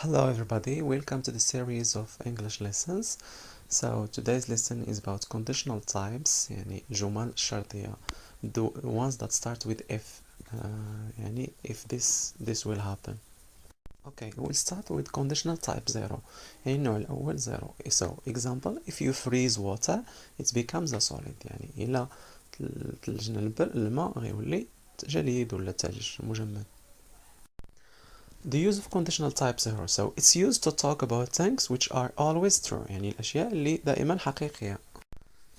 Hello everybody, welcome to the series of English lessons. So today's lesson is about conditional types يعني جمل شرطية, the ones that start with if يعني if this will happen. Okay, we'll start with conditional type 0 يعني النوع الأول 0. So example, if you freeze water it becomes a solid يعني إلا تلجنا الماء غيولي جليد ولا ثلج مجمد. The use of conditional type 0, so it's used to talk about things which are always true يعني الأشياء اللي دائما حقيقية.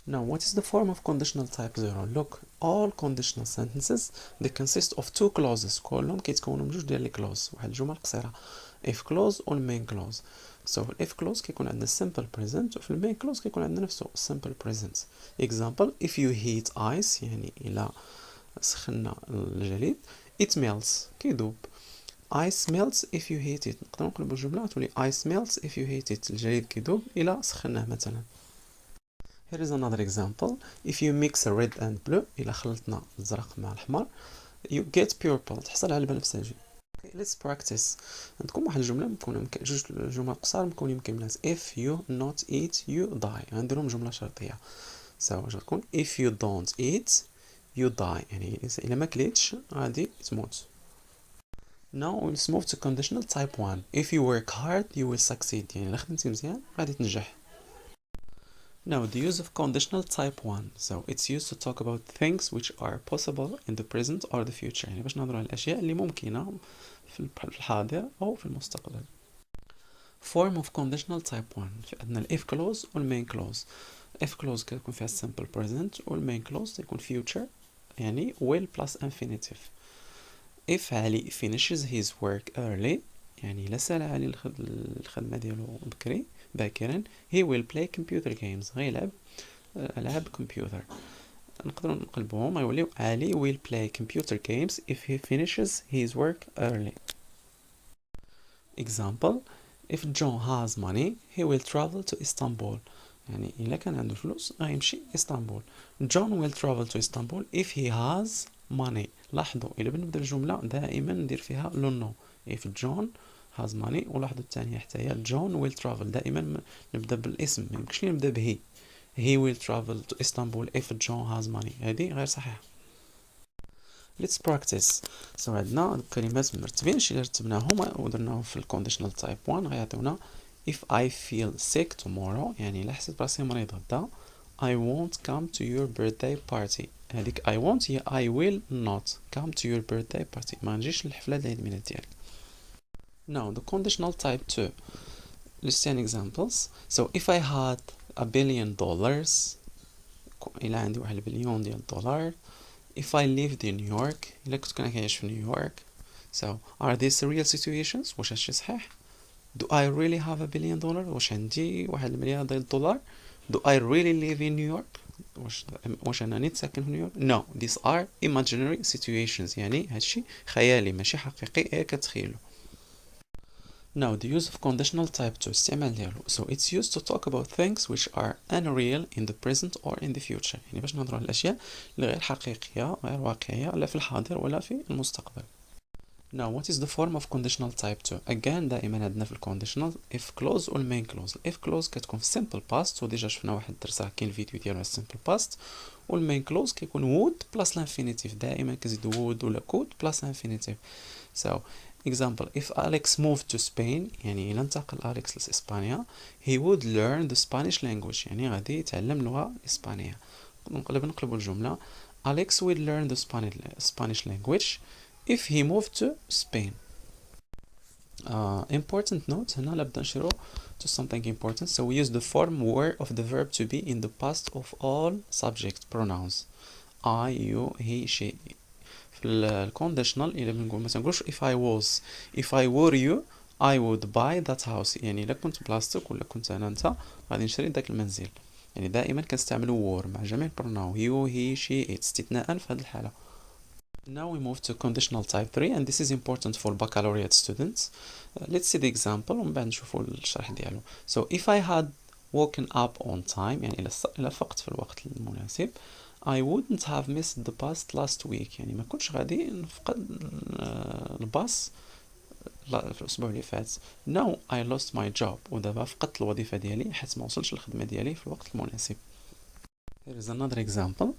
Now, what is the form of conditional type 0? Look, all conditional sentences they consist of two clauses كلهم كيتكونوا من جوج ديال لي clause واحد الجمل قصيرة if clause و main clause. So if clause كيكون عندنا simple present وفي main clause كيكون عندنا نفسه simple present. Example, if you heat ice يعني إلا سخنا الجليد it melts كيدوب. Ice melts if you heat it. نقدر نقلبو الجملة تولي ice melts if you heat it. الجليد كيدوب إلا سخناه مثلا. Here is another example. If you mix red and blue إلا خلطنا الزرق مع الأحمر you get purple. تحصل على بنفسجي. Okay, let's practice. عندكم واحد الجملة مكونة جوج جمل قصار مكونين مكملات. If you not eat you die. غنديرهم جملة شرطية. So واش غتكون if you don't eat you die. يعني إلا ما كليتش غادي تموت. Now let's move to conditional type 1. If you work hard, you will succeed. يعني إلا خدمتي مزيان غادي تنجح. Now the use of conditional type 1. So it's used to talk about things which are possible in the present or the future. يعني باش نهضروا على الأشياء اللي ممكنة في الحاضر أو في المستقبل. Form of conditional type 1. عندنا ال if clause وال main clause. If clause كتكون فيها simple present وال main clause تكون future يعني will plus infinitive. If علي finishes his work early يعني إلا سال علي الخدمة ديالو باكرا he will play computer games غيلعب ألعاب كمبيوتر. نقدروا نقلبوهم غيوليو علي will play computer games if he finishes his work early. Example, if John has money he will travel to Istanbul يعني إلا كان عنده فلوس غيمشي إسطنبول. John will travel to Istanbul if he has money. لاحظوا إلا بنبدا الجملة دائما ندير فيها لو نو if John has money. ولاحظوا الثانية حتى هي John will travel دائما نبدا بالاسم ما يمكنش نبدا به he will travel to Istanbul if John has money. هذه غير صحيحة. Let's practice. So عندنا الكلمات مرتبين شي اللي رتبناهم ودرناهم في الكونديشنال تايب 1 غيعطيونا if I feel sick tomorrow يعني إلا حسيت براسي مريض غدا I won't come to your birthday party. هذيك I won't هي I will not come to your birthday party. ما نجيش للحفلة ديال عيد الميلاد ديالك. Now the conditional type 2. Let's see examples. So if I had $1 billion إلا عندي 1 بليون ديال الدولار if I lived in New York إلا كنت كنعيش في نيويورك. So are these real situations؟ واش هادشي صحيح؟ Do I really have $1 billion؟ واش عندي 1 مليار ديال الدولار؟ Do I really live in New York؟ واش أنا نتساكن في نيويورك؟ No, these are imaginary situations يعني هادشي خيالي ماشي حقيقي كتخيلو. Now the use of conditional type 2 استعمال ديالو. So it's used to talk about things which are unreal in the present or in the future. يعني باش نهضروا على الأشياء اللي غير حقيقية غير واقعية لا في الحاضر ولا في المستقبل. Now what is the form of conditional type 2? Again دائما عندنا في الكونديشنال if clause وال main clause. if clause كتكون في simple past وديجا شفنا واحد الدرس كاين الفيديو ديالو على simple past. وال main clause كيكون would plus l'infinitive دائما كنزيدو would ولا could plus infinitive. So example, if Alex moved to Spain يعني إلا انتقل أليكس لإسبانيا he would learn the Spanish language يعني غادي يتعلم اللغة الإسبانية. نقلبوا الجملة Alex will learn the Spanish language if he moved to Spain. Important note هنا لابد نشيرو to something important. So we use the form were of the verb to be in the past of all subject pronouns I, you, he, she. في الكونديشنال إلا بنقول مثلا نقولش if I were you I would buy that house يعني إلا كنت بلاصتك ولا كنت أنا أنت غادي نشري داك المنزل. يعني دائما كنستعملوا were مع جميع البروناو you, he, she, it استثناء في هذه الحالة. Now we move to conditional type 3 and this is important for baccalaureate students. Let's see the example ومن بعد نشوفوا الشرح ديالو. So if I had woken up on time يعني إلا فقت في الوقت المناسب I wouldn't have missed the bus last week يعني ما كنتش غادي نفقد الباص في الأسبوع اللي فات no I lost my job ودابا فقدت الوظيفة ديالي حيت ما وصلتش الخدمة ديالي في الوقت المناسب. Here is another example.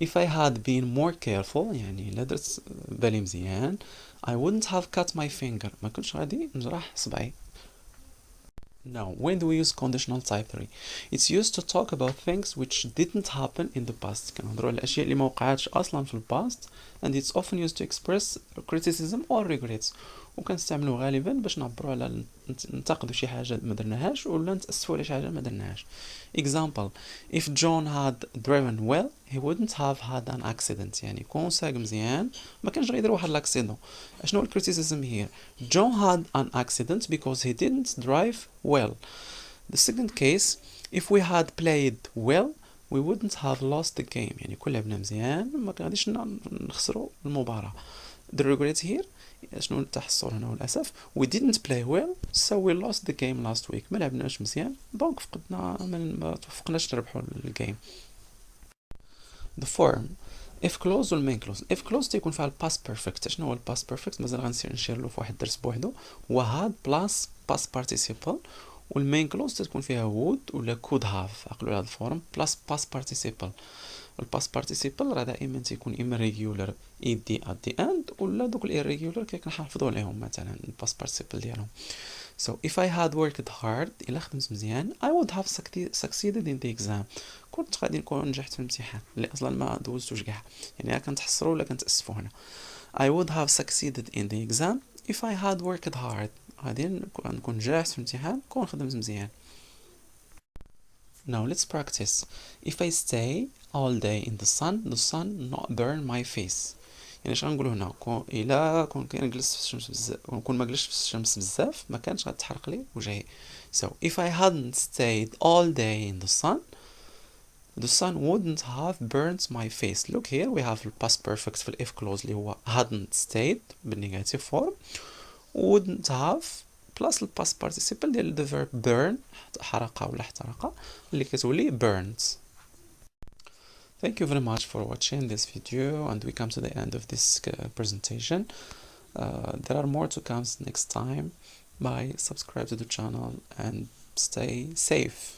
If I had been more careful يعني إلا درت بالي مزيان I wouldn't have cut my finger ما كنتش غادي نجرح صبعي. Now, when do we use conditional type 3? It's used to talk about things which didn't happen in the past. كنهضروا على الأشياء اللي ما وقعتش أصلا في الباست and it's often used to express criticism or regrets. وكنستعملوه غالبا باش نعبروا على ننتقدوا شي حاجة ما درناهاش ولا نتأسفوا على شي حاجة ما درناهاش. Example: If John had driven well, he wouldn't have had an accident. يعني كون ساق مزيان ما كانش غيدير واحد لاكسيدون. شنو الكريتيسيزم here? John had an accident because he didn't drive well. The second case, if we had played well, we wouldn't have lost the game. يعني كون لعبنا مزيان ما غاديش نخسروا المباراة. The regret here شنو التحصل هنا والأسف we didn't play well so we lost the game last week. ما لعبناش مزيان دونك فقدنا ما توفقناش نربحوا الجيم. The form if clause والmain clause. if clause تيكون فيها past perfect. شنو هو past perfect مازال غنشير له في واحد الدرس بوحدو هو had plus past participle والmain clause تكون فيها would ولا could have عقلوا على هذا الفورم plus past participle. الباست بارتيسيبل راه دائما تيكون اما ريجولر ed at the end ولا دوك الirregular كنحافظوا عليهم مثلا الباست بارتيسيبل ديالهم. So if I had worked hard إلا خدمت مزيان I would have succeeded in the exam. كنت غادي نكون نجحت في الامتحان اللي اصلا ما دوزتوش كاع يعني كنتحسروا ولا كنتاسفوا هنا. I would have succeeded in the exam if I had worked hard. غادي نكون نجحت في الامتحان كون خدمت مزيان. Now let's practice. If I stay all day in the sun not burn my face. يعني اش غنقولوا هنا الا كون كنجلس في الشمس بزاف كون ما جلستش في الشمس بزاف ما كانش غتحرق لي وجهي. So if I hadn't stayed all day in the sun wouldn't have burnt my face. Look here we have the past perfect في if clause اللي هو hadn't stayed بالنيجاتيف فورم wouldn't have plus the past participle ديال the verb burn حرق ولا احترق اللي كتولي burnt. Thank you very much for watching this video and we come to the end of this presentation. There are more to come next time. Bye, subscribe to the channel and stay safe.